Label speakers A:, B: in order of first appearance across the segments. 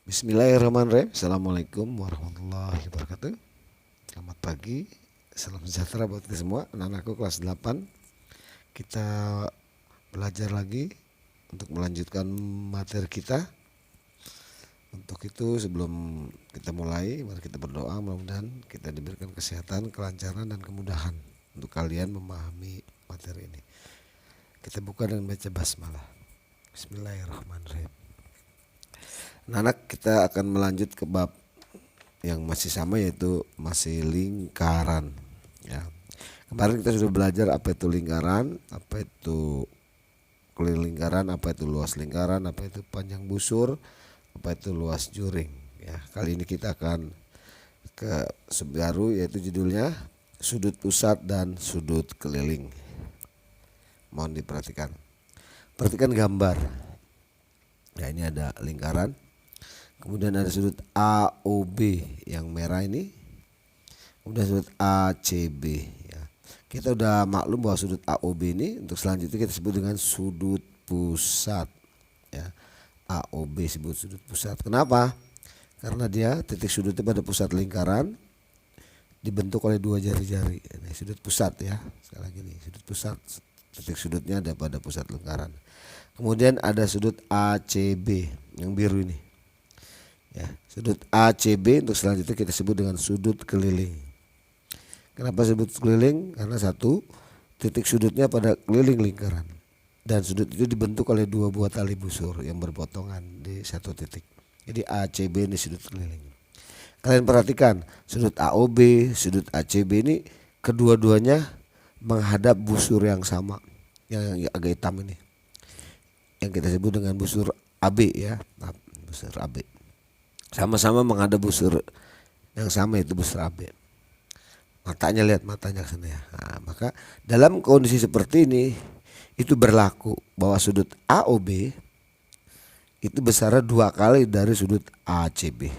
A: Bismillahirrahmanirrahim. Assalamualaikum warahmatullahi wabarakatuh. Selamat pagi, salam sejahtera buat kita semua. Anak-anakku kelas 8, kita belajar lagi untuk melanjutkan materi kita. Untuk itu sebelum kita mulai, mari kita berdoa, mudah-mudahan kita diberikan kesehatan, kelancaran dan kemudahan untuk kalian memahami materi ini. Kita buka dengan baca basmalah. Bismillahirrahmanirrahim. Anak, kita akan melanjut ke bab yang masih sama, yaitu masih lingkaran ya. Kemarin kita sudah belajar apa itu lingkaran, apa itu keliling lingkaran, apa itu luas lingkaran, apa itu panjang busur, apa itu luas juring ya. Kali ini kita akan ke sub baru, yaitu judulnya sudut pusat dan sudut keliling. Mohon diperhatikan. Perhatikan gambar. Ya, ini ada lingkaran. Kemudian ada sudut AOB yang merah ini. Kemudian sudut ACB ya. Kita udah maklum bahwa sudut AOB ini untuk selanjutnya kita sebut dengan sudut pusat ya. AOB sebut sudut pusat. Kenapa? Karena dia titik sudutnya pada pusat lingkaran dibentuk oleh dua jari-jari. Ini sudut pusat ya. Sekali lagi nih, sudut pusat, titik sudutnya ada pada pusat lingkaran. Kemudian ada sudut ACB yang biru ini. Ya, sudut ACB untuk selanjutnya kita sebut dengan sudut keliling. Kenapa sudut keliling? Karena satu, titik sudutnya pada keliling lingkaran, dan sudut itu dibentuk oleh dua buah tali busur yang berpotongan di satu titik. Jadi ACB ini sudut keliling. Kalian perhatikan sudut AOB, sudut ACB ini kedua-duanya menghadap busur yang sama, yang agak hitam ini, yang kita sebut dengan busur AB ya, busur AB. Sama-sama menghadap busur yang sama, itu busur AB. Matanya, lihat matanya ke sana ya. Nah, maka dalam kondisi seperti ini itu berlaku bahwa sudut AOB itu besarnya dua kali dari sudut ACB.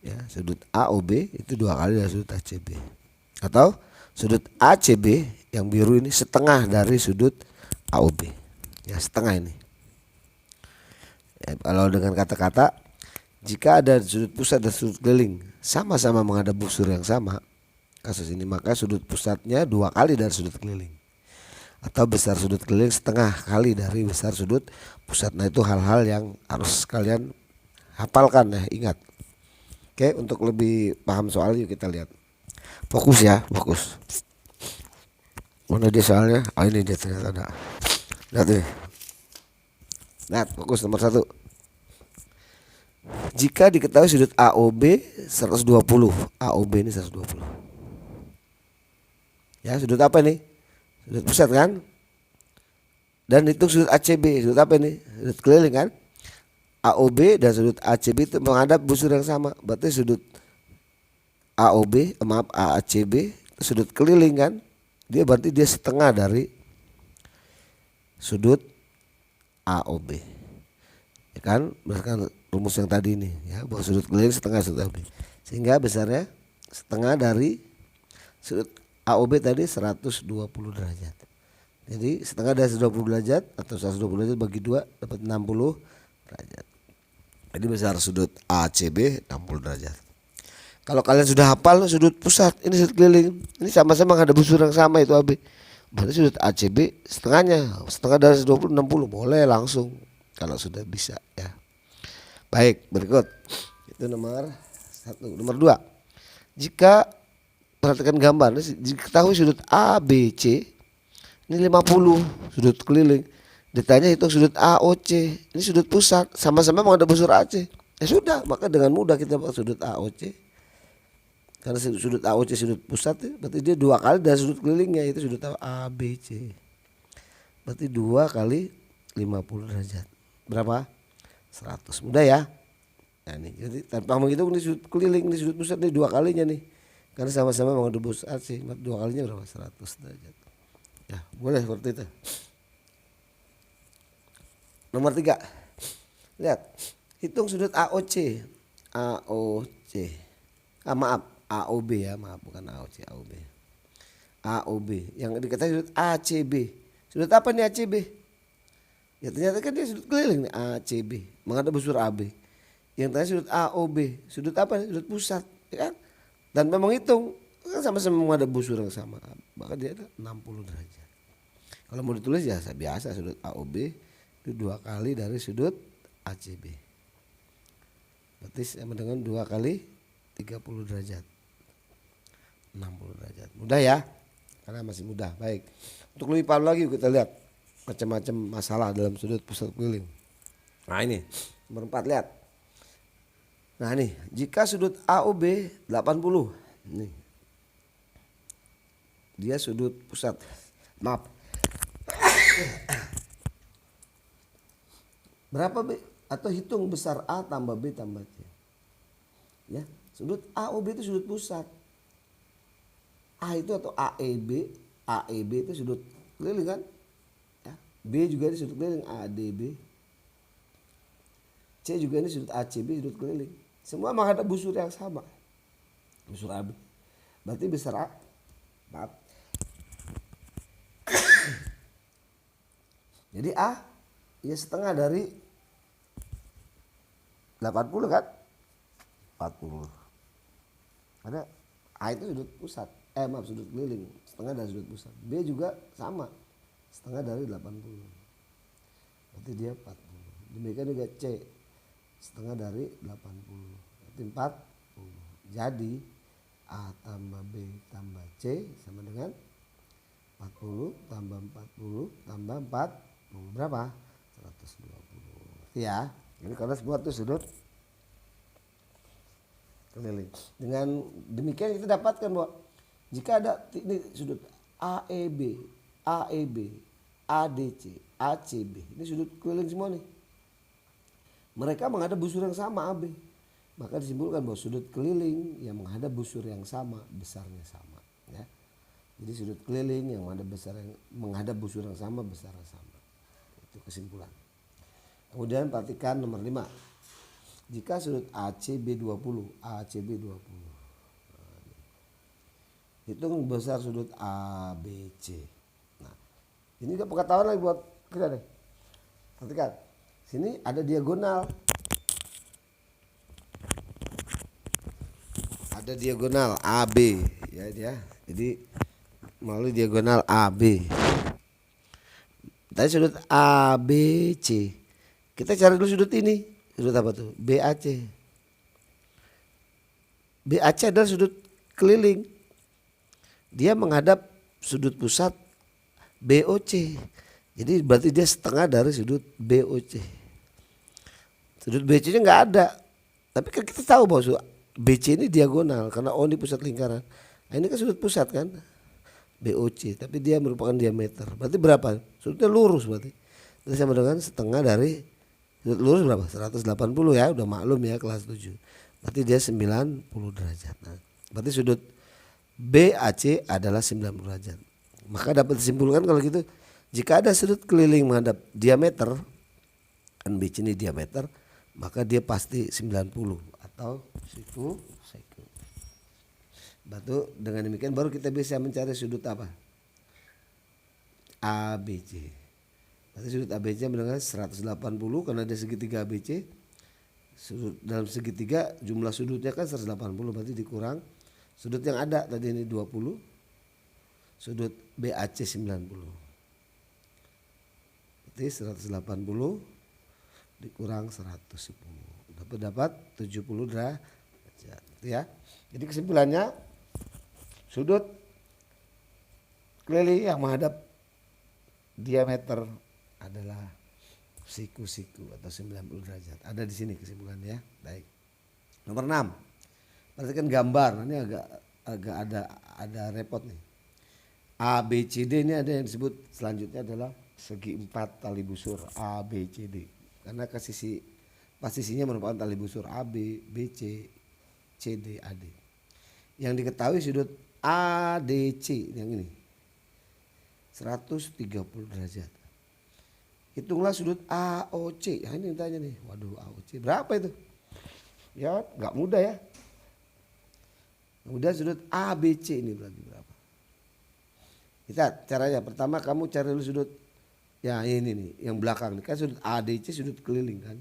A: Ya, sudut AOB itu dua kali dari sudut ACB. Atau sudut ACB yang biru ini setengah dari sudut AOB. Ya, setengah ini. Ya, kalau dengan kata-kata, jika ada sudut pusat dan sudut keliling sama-sama menghadap busur yang sama, kasus ini, maka sudut pusatnya dua kali dari sudut keliling, atau besar sudut keliling setengah kali dari besar sudut pusat. Nah, itu hal-hal yang harus kalian hafalkan ya, ingat. Oke, untuk lebih paham soal, yuk kita lihat. Fokus ya, fokus. Mana dia soalnya? Oh, ini dia ternyata ada. Lihat nih. Lihat, fokus nomor 1. Jika diketahui sudut AOB 120, AOB ini 120. Ya, sudut apa ini? Sudut pusat kan? Dan itu sudut ACB, sudut apa ini? Sudut keliling kan? AOB dan sudut ACB itu menghadap busur yang sama. Berarti sudut ACB itu sudut keliling kan? Berarti dia setengah dari sudut AOB. Ya kan? Berdasarkan rumus yang tadi ini ya, bahwa sudut keliling setengah sudut AOB, sehingga besarnya setengah dari sudut AOB tadi 120 derajat. Jadi setengah dari 120 derajat atau 120 derajat bagi 2 dapat 60 derajat. Jadi besar sudut ACB 60 derajat. Kalau kalian sudah hafal sudut pusat, ini sudut keliling, ini sama-sama ada busur yang sama, itu AB. Berarti sudut ACB setengahnya, setengah dari 120 60, boleh langsung kalau sudah bisa ya. Baik, berikut. Itu nomor 1. Nomor 2. Jika perhatikan gambar, diketahui sudut ABC ini 50 sudut keliling. Ditanya hitung sudut AOC, ini sudut pusat, sama-sama menghadap busur AC. Ya sudah, maka dengan mudah kita pakai sudut AOC. Karena sudut AOC sudut pusat ya, berarti dia dua kali dari sudut kelilingnya, itu sudut ABC. Berarti 2 kali 50 derajat. Berapa? 100. Mudah ya. Nah, ini jadi tanpa menghitung ini sudut keliling, ini sudut pusat, ini dua kalinya nih. Karena sama-sama menghadap busur AC, dua kalinya berapa? 100 derajat. Ya, boleh seperti itu. Nomor 3. Lihat. Hitung sudut AOC. AOC. Maaf, AOB ya, maaf, bukan AOC, AOB. AOB yang dikatakan sudut ACB. Sudut apa nih ACB? Ya ternyata kan dia sudut keliling nih, ACB menghadap busur AB. Yang tadi sudut AOB, sudut apa? Sudut pusat, ya kan? Dan memang hitung kan sama-sama menghadap busur yang sama, maka dia ada 60 derajat. Kalau mau ditulis ya biasa sudut AOB itu 2 kali dari sudut ACB. Berarti sama dengan 2 kali 30 derajat. 60 derajat. Mudah ya? Karena masih mudah. Baik. Untuk lebih paham lagi kita lihat macam-macam masalah dalam sudut pusat keliling. Nah ini nomor 4 lihat. Nah nih, jika sudut AOB 80, nih, dia sudut pusat, maaf, berapa B? Atau hitung besar A tambah B tambah C. Ya, sudut AOB itu sudut pusat. A itu atau AEB itu sudut keliling kan? Ya, B juga ini sudut keliling, ADB. C juga ini sudut ACB, sudut keliling. Semua menghadap busur yang sama. Busur AB. Berarti besar A. Maaf. Jadi A ya setengah dari 80 kan? 40. Ada A itu sudut pusat. Maaf sudut keliling. Setengah dari sudut pusat. B juga sama. Setengah dari 80. Berarti dia 40. Demikian juga C. Setengah dari 80. Berarti 40. Jadi A tambah B tambah C sama dengan 40 tambah 40 tambah 40. Berapa? 120. Ya. Ini karena semua itu sudut keliling. Dengan demikian kita dapatkan bahwa jika ada ini sudut AEB, ADC, ACB. Ini sudut keliling semua nih. Mereka menghadap busur yang sama AB. Maka disimpulkan bahwa sudut keliling yang menghadap busur yang sama besarnya sama. Ya. Jadi sudut keliling yang menghadap busur yang sama besarnya sama. Itu kesimpulan. Kemudian perhatikan nomor 5. Jika sudut ACB 20, hitung besar sudut ABC. Nah, ini juga pengetahuan lagi buat kita deh. Perhatikan. Sini ada diagonal. Ada diagonal AB ya dia. Jadi melalui diagonal AB. Tadi sudut ABC. Kita cari dulu sudut ini. Sudut apa tuh? BAC. BAC adalah sudut keliling. Dia menghadap sudut pusat BOC. Jadi berarti dia setengah dari sudut BOC. Sudut BC-nya nggak ada. Tapi kan kita tahu bahwa BC ini diagonal karena O ini pusat lingkaran. Nah, ini kan sudut pusat kan BOC. Tapi dia merupakan diameter. Berarti berapa? Sudutnya lurus berarti. Itu sama dengan setengah dari sudut lurus berapa? 180 ya. Udah maklum ya kelas 7. Berarti dia 90 derajat. Nah, berarti sudut BAC adalah 90 derajat. Maka dapat disimpulkan kalau gitu. Jika ada sudut keliling menghadap diameter, kan BC ini diameter, maka dia pasti 90 atau siku. Batu dengan demikian baru kita bisa mencari sudut apa? ABC. Berarti sudut ABC dengan 180 karena dia segitiga ABC. Sudut dalam segitiga jumlah sudutnya kan 180 berarti dikurang sudut yang ada tadi ini 20. Sudut BAC 90. Berarti 180 dikurang 110 dapat 70 derajat ya. Jadi kesimpulannya sudut keliling yang menghadap diameter adalah siku-siku atau 90 derajat. Ada di sini kesimpulannya. Baik. Nomor 6. Perhatikan gambar. Ini agak ada repot nih. ABCD ini ada yang disebut selanjutnya adalah segi 4 tali busur ABCD. Karena posisinya merupakan tali busur AB, BC, CD, AD. Yang diketahui sudut ADC yang ini 130 derajat. Hitunglah sudut AOC. Nah, ini tanya nih. Waduh, AOC berapa itu? Ya, nggak mudah ya. Kemudian sudut ABC ini berarti berapa? Kita caranya pertama kamu cari dulu sudut ya ini nih yang belakang nih kan sudut ADC sudut keliling kan.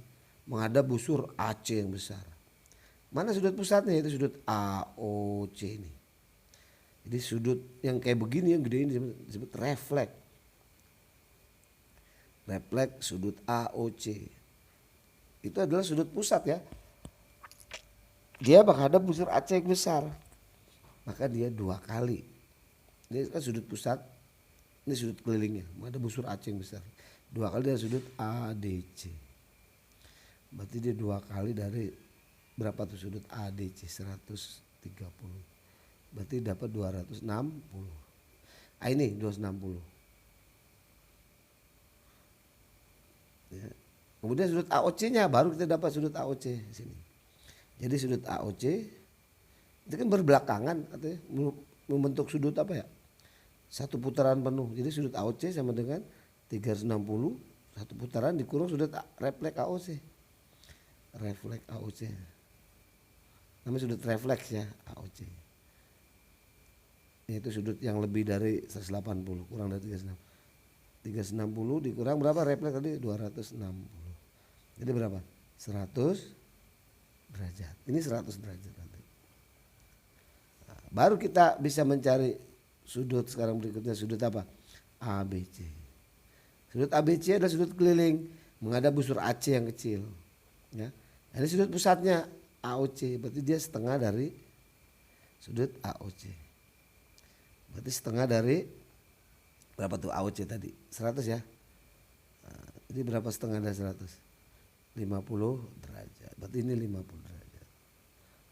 A: menghadap busur AC yang besar. Mana sudut pusatnya? Itu sudut AOC ini. Jadi sudut yang kayak begini yang gede ini disebut refleks. Refleks sudut AOC. Itu adalah sudut pusat ya. Dia menghadap busur AC yang besar. Maka dia 2 kali. Ini kan sudut pusat, ini sudut kelilingnya, menghadap busur AC yang besar. 2 kali dari sudut ADC. Berarti dia 2 kali dari berapa tuh sudut ADC? 130. Berarti dapat 260. Ini 260. Ya. Kemudian sudut AOC-nya baru kita dapat sudut AOC sini. Jadi sudut AOC itu kan berbelakangan katanya membentuk sudut apa ya? 1 putaran penuh. Jadi sudut AOC sama dengan 360, 1 putaran dikurung sudut refleks AOC. Refleks AOC. Namanya sudut refleks ya AOC. Itu sudut yang lebih dari 180 kurang dari 360. 360 dikurang berapa refleks tadi? 260. Jadi berapa? 100 derajat. Ini 100 derajat nanti. Nah, baru kita bisa mencari sudut sekarang berikutnya sudut apa? ABC. Sudut ABC adalah sudut keliling menghadap busur AC yang kecil. Ya. Ini sudut pusatnya AOC, berarti dia setengah dari sudut AOC. Berarti setengah dari berapa tuh AOC tadi? 100 ya. Nah, jadi berapa setengah dari 100? 50 derajat. Berarti ini 50 derajat.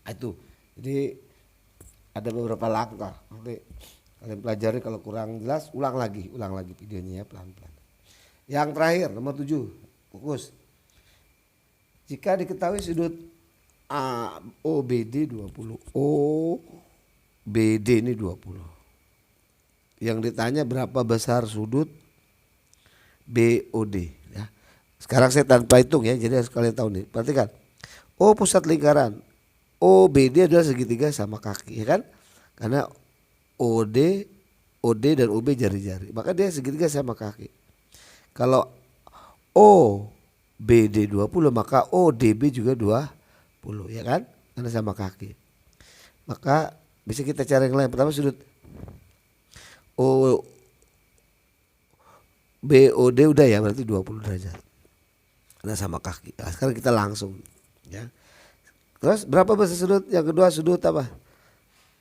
A: Itu. Jadi ada beberapa langkah. Nanti kalian pelajari, kalau kurang jelas ulang lagi videonya ya pelan-pelan. Yang terakhir nomor 7, fokus. Jika diketahui sudut OBD 20, OBD ini 20. Yang ditanya berapa besar sudut BOD ya. Sekarang saya tanpa hitung ya, jadi harus kalian tahu nih. Perhatikan. O pusat lingkaran, OBD adalah segitiga sama kaki ya kan? Karena OD dan OB jari-jari. Maka dia segitiga sama kaki. Kalau OBD 20 maka ODB juga 20 ya kan? Karena sama kaki. Maka bisa kita cari yang lain. Pertama sudut BOD udah ya, berarti 20 derajat. Karena sama kaki. Nah, sekarang kita langsung ya. Terus berapa besar sudut? Yang kedua sudut apa?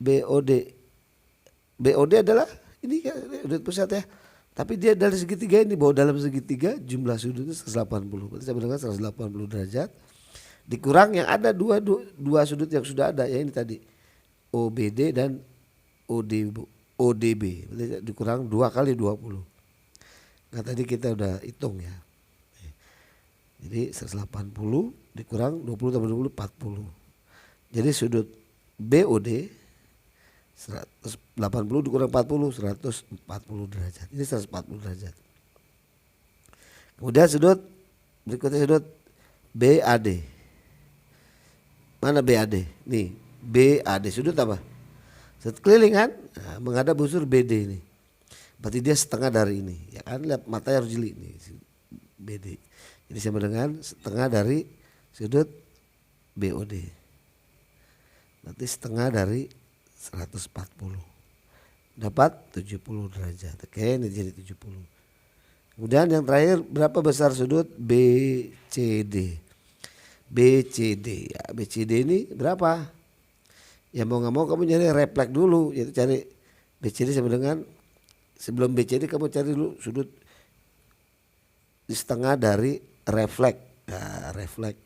A: BOD. BOD adalah ini kan sudut pusat ya. Tapi dia dari segitiga ini, bahwa dalam segitiga jumlah sudutnya 180. Berarti sama dengan 180 derajat. Dikurang yang ada dua sudut yang sudah ada ya, ini tadi OBD dan ODB. Berarti dikurang 2 kali 20. Nah tadi kita udah hitung ya. Jadi 180 dikurang 20 tambah 20 40. Jadi sudut BOD 180 dikurang 40 140 derajat. Ini 140 derajat. Kemudian sudut berikutnya sudut BAD. Mana BAD? Nih BAD sudut apa? Sudut keliling kan? Nah, menghadap busur BD ini. Berarti dia setengah dari ini. Ya kan, lihat matanya harus jeli nih BD. Jadi sama dengan setengah dari sudut BOD. Berarti setengah dari 140. Dapat 70 derajat. Oke, ini jadi 70. Kemudian yang terakhir berapa besar sudut BCD? BCD ya, BCD ini berapa? Ya mau nggak mau kamu nyari refleks dulu, yaitu cari BCD sama dengan, sebelum BCD kamu cari dulu sudut di setengah dari refleks. Nah, refleks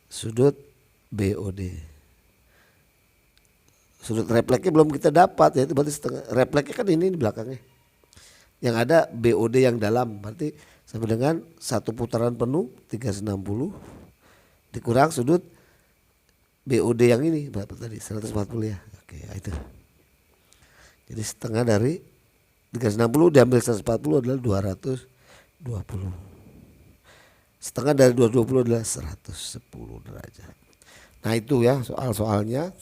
A: sudut BOD. Sudut refleksnya belum kita dapat, yaitu berarti setengah refleksnya kan ini di belakangnya. Yang ada BOD yang dalam, berarti sama dengan 1 putaran penuh 360 dikurang sudut BOD yang ini berapa tadi? 140 ya. Oke, itu. Jadi setengah dari 360 diambil 140 adalah 220. Setengah dari 220 adalah 110 derajat. Nah itu ya soal-soalnya,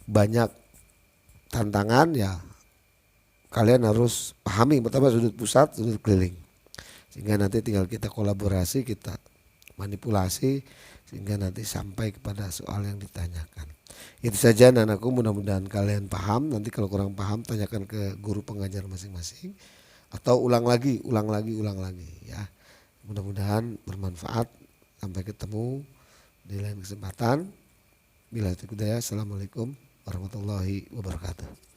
A: banyak tantangan ya. Kalian harus pahami pertama sudut pusat, sudut keliling. Sehingga nanti tinggal kita kolaborasi, kita manipulasi sehingga nanti sampai kepada soal yang ditanyakan. Itu saja anak-anakku, mudah-mudahan kalian paham. Nanti kalau kurang paham tanyakan ke guru pengajar masing-masing atau ulang lagi ya. Mudah-mudahan bermanfaat. Sampai ketemu di lain kesempatan. Bila itu hidayah. Assalamualaikum warahmatullahi wabarakatuh.